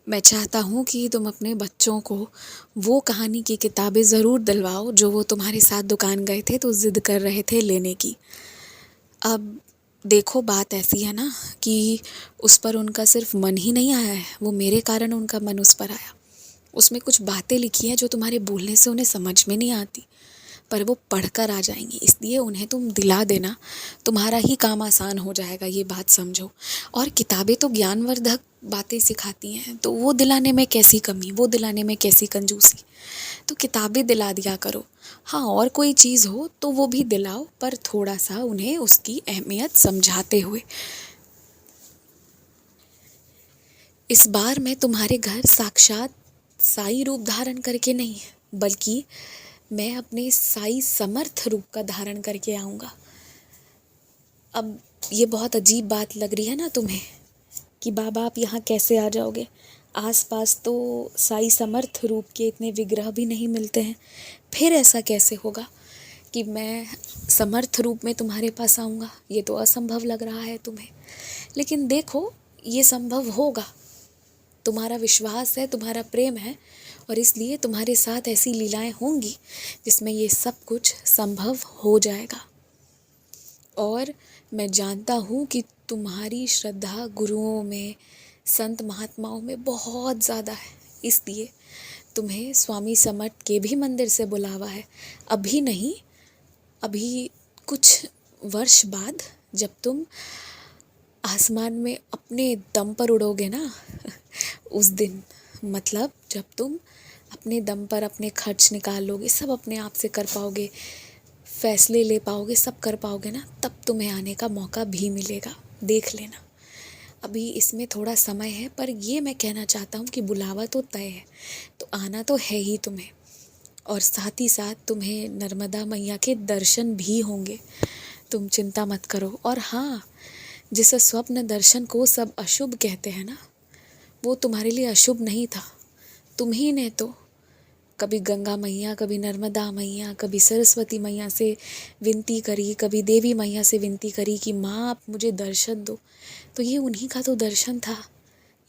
मैं चाहता हूँ कि तुम अपने बच्चों को वो कहानी की किताबें ज़रूर दिलवाओ जो वो तुम्हारे साथ दुकान गए थे तो ज़िद कर रहे थे लेने की। अब देखो, बात ऐसी है ना कि उस पर उनका सिर्फ मन ही नहीं आया है, वो मेरे कारण उनका मन उस पर आया। उसमें कुछ बातें लिखी हैं जो तुम्हारे बोलने से उन्हें समझ में नहीं आती, पर वो पढ़कर आ जाएंगी, इसलिए उन्हें तुम दिला देना, तुम्हारा ही काम आसान हो जाएगा, ये बात समझो। और किताबें तो ज्ञानवर्धक बातें सिखाती हैं, तो वो दिलाने में कैसी कमी, वो दिलाने में कैसी कंजूसी। तो किताबें दिला दिया करो। हाँ, और कोई चीज़ हो तो वो भी दिलाओ, पर थोड़ा सा उन्हें उसकी अहमियत समझाते हुए। इस बार मैं तुम्हारे घर साक्षात साई रूप धारण करके नहीं, बल्कि मैं अपने साई समर्थ रूप का धारण करके आऊँगा। अब ये बहुत अजीब बात लग रही है ना तुम्हें कि बाबा आप यहाँ कैसे आ जाओगे? आसपास तो साई समर्थ रूप के इतने विग्रह भी नहीं मिलते हैं, फिर ऐसा कैसे होगा कि मैं समर्थ रूप में तुम्हारे पास आऊँगा? ये तो असंभव लग रहा है तुम्हें, लेकिन देखो, ये संभव होगा। तुम्हारा विश्वास है, तुम्हारा प्रेम है, और इसलिए तुम्हारे साथ ऐसी लीलाएं होंगी जिसमें ये सब कुछ संभव हो जाएगा। और मैं जानता हूँ कि तुम्हारी श्रद्धा गुरुओं में, संत महात्माओं में बहुत ज़्यादा है, इसलिए तुम्हें स्वामी समर्थ के भी मंदिर से बुलावा है। अभी नहीं, अभी कुछ वर्ष बाद जब तुम आसमान में अपने दम पर उड़ोगे ना उस दिन, मतलब जब तुम अपने दम पर अपने खर्च निकाल लोगे, सब अपने आप से कर पाओगे, फैसले ले पाओगे, सब कर पाओगे ना, तब तुम्हें आने का मौका भी मिलेगा, देख लेना। अभी इसमें थोड़ा समय है, पर ये मैं कहना चाहता हूँ कि बुलावा तो तय है, तो आना तो है ही तुम्हें। और साथ ही साथ तुम्हें नर्मदा मैया के दर्शन भी होंगे, तुम चिंता मत करो। और हाँ, जिस स्वप्न दर्शन को सब अशुभ कहते हैं ना, वो तुम्हारे लिए अशुभ नहीं था। तुम ही ने तो कभी गंगा मैया, कभी नर्मदा मैया, कभी सरस्वती मैया से विनती करी, कभी देवी मैया से विनती करी कि माँ आप मुझे दर्शन दो, तो ये उन्हीं का तो दर्शन था।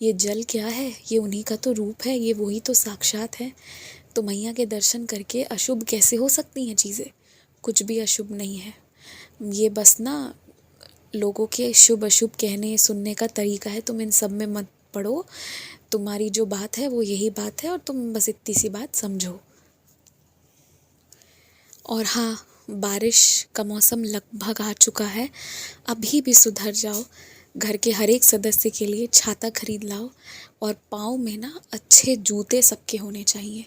ये जल क्या है? ये उन्हीं का तो रूप है, ये वही तो साक्षात है। तो मैया के दर्शन करके अशुभ कैसे हो सकती हैं चीज़ें? कुछ भी अशुभ नहीं है। ये बस ना लोगों के शुभ अशुभ कहने सुनने का तरीका है, तुम इन सब में मत पड़ो। तुम्हारी जो बात है वो यही बात है, और तुम बस इतनी सी बात समझो। और हाँ, बारिश का मौसम लगभग आ चुका है, अभी भी सुधर जाओ। घर के हर एक सदस्य के लिए छाता खरीद लाओ, और पाँव में ना अच्छे जूते सबके होने चाहिए।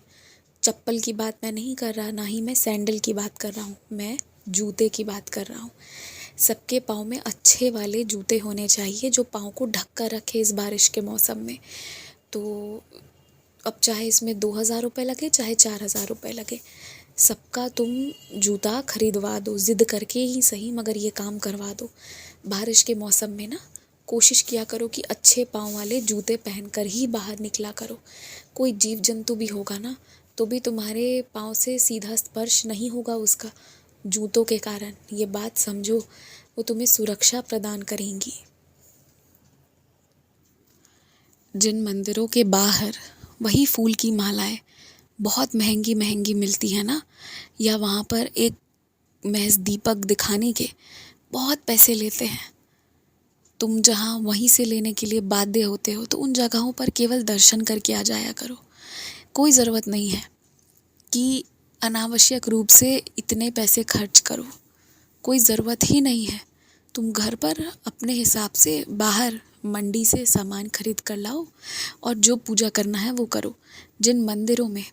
चप्पल की बात मैं नहीं कर रहा, ना ही मैं सैंडल की बात कर रहा हूँ, मैं जूते की बात कर रहा हूँ। सबके पाँव में अच्छे वाले जूते होने चाहिए जो पाँव को ढक कर रखे इस बारिश के मौसम में। तो अब चाहे इसमें 2,000 रुपये लगे, चाहे 4,000 रुपये लगे, सबका तुम जूता खरीदवा दो, ज़िद करके ही सही, मगर ये काम करवा दो। बारिश के मौसम में ना कोशिश किया करो कि अच्छे पाँव वाले जूते पहनकर ही बाहर निकला करो। कोई जीव जंतु भी होगा ना, तो भी तुम्हारे पाँव से सीधा स्पर्श नहीं होगा उसका, जूतों के कारण। ये बात समझो, वो तुम्हें सुरक्षा प्रदान करेंगी। जिन मंदिरों के बाहर वही फूल की मालाएं बहुत महंगी महंगी मिलती है ना, या वहाँ पर एक महज दीपक दिखाने के बहुत पैसे लेते हैं, तुम जहाँ वहीं से लेने के लिए बाध्य होते हो, तो उन जगहों पर केवल दर्शन करके आ जाया करो। कोई ज़रूरत नहीं है कि अनावश्यक रूप से इतने पैसे खर्च करो, कोई ज़रूरत ही नहीं है। तुम घर पर अपने हिसाब से बाहर मंडी से सामान खरीद कर लाओ, और जो पूजा करना है वो करो। जिन मंदिरों में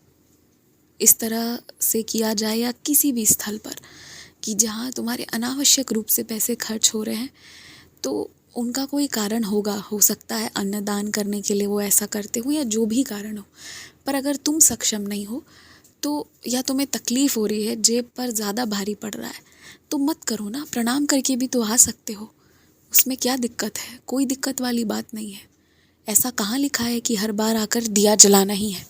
इस तरह से किया जाए, या किसी भी स्थल पर कि जहाँ तुम्हारे अनावश्यक रूप से पैसे खर्च हो रहे हैं, तो उनका कोई कारण होगा, हो सकता है अन्नदान करने के लिए वो ऐसा करते हो, या जो भी कारण हो। पर अगर तुम सक्षम नहीं हो, तो या तुम्हें तकलीफ़ हो रही है, जेब पर ज़्यादा भारी पड़ रहा है, तो मत करो ना, प्रणाम करके भी तो आ सकते हो। उसमें क्या दिक्कत है? कोई दिक्कत वाली बात नहीं है। ऐसा कहाँ लिखा है कि हर बार आकर दिया जलाना ही है?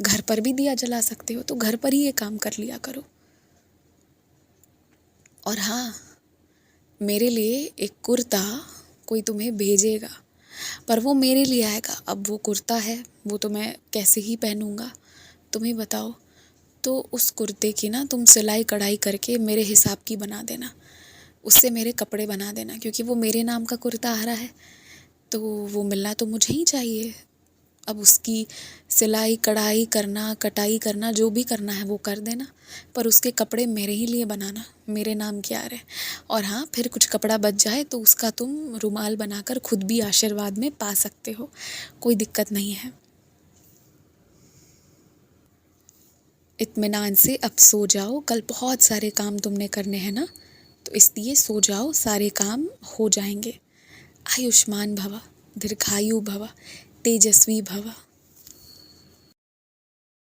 घर पर भी दिया जला सकते हो, तो घर पर ही ये काम कर लिया करो। और हाँ, मेरे लिए एक कुर्ता कोई तुम्हें भेजेगा, पर वो मेरे लिए आएगा। अब वो कुर्ता है, वो तो मैं कैसे ही पहनूँगा, तुम ही बताओ। तो उस कुर्ते की ना तुम सिलाई कढ़ाई करके मेरे हिसाब की बना देना, उससे मेरे कपड़े बना देना, क्योंकि वो मेरे नाम का कुर्ता आ रहा है तो वो मिलना तो मुझे ही चाहिए। अब उसकी सिलाई कढ़ाई करना, कटाई करना, जो भी करना है वो कर देना, पर उसके कपड़े मेरे ही लिए बनाना, मेरे नाम के आ रहे। और हाँ, फिर कुछ कपड़ा बच जाए तो उसका तुम रुमाल बनाकर खुद भी आशीर्वाद में पा सकते हो, कोई दिक्कत नहीं है। इत्मीनान से अब सो जाओ, कल बहुत सारे काम तुमने करने हैं ना, तो इसलिए सो जाओ, सारे काम हो जाएंगे। आयुष्मान भव, दीर्घायु भव, तेजस्वी भव।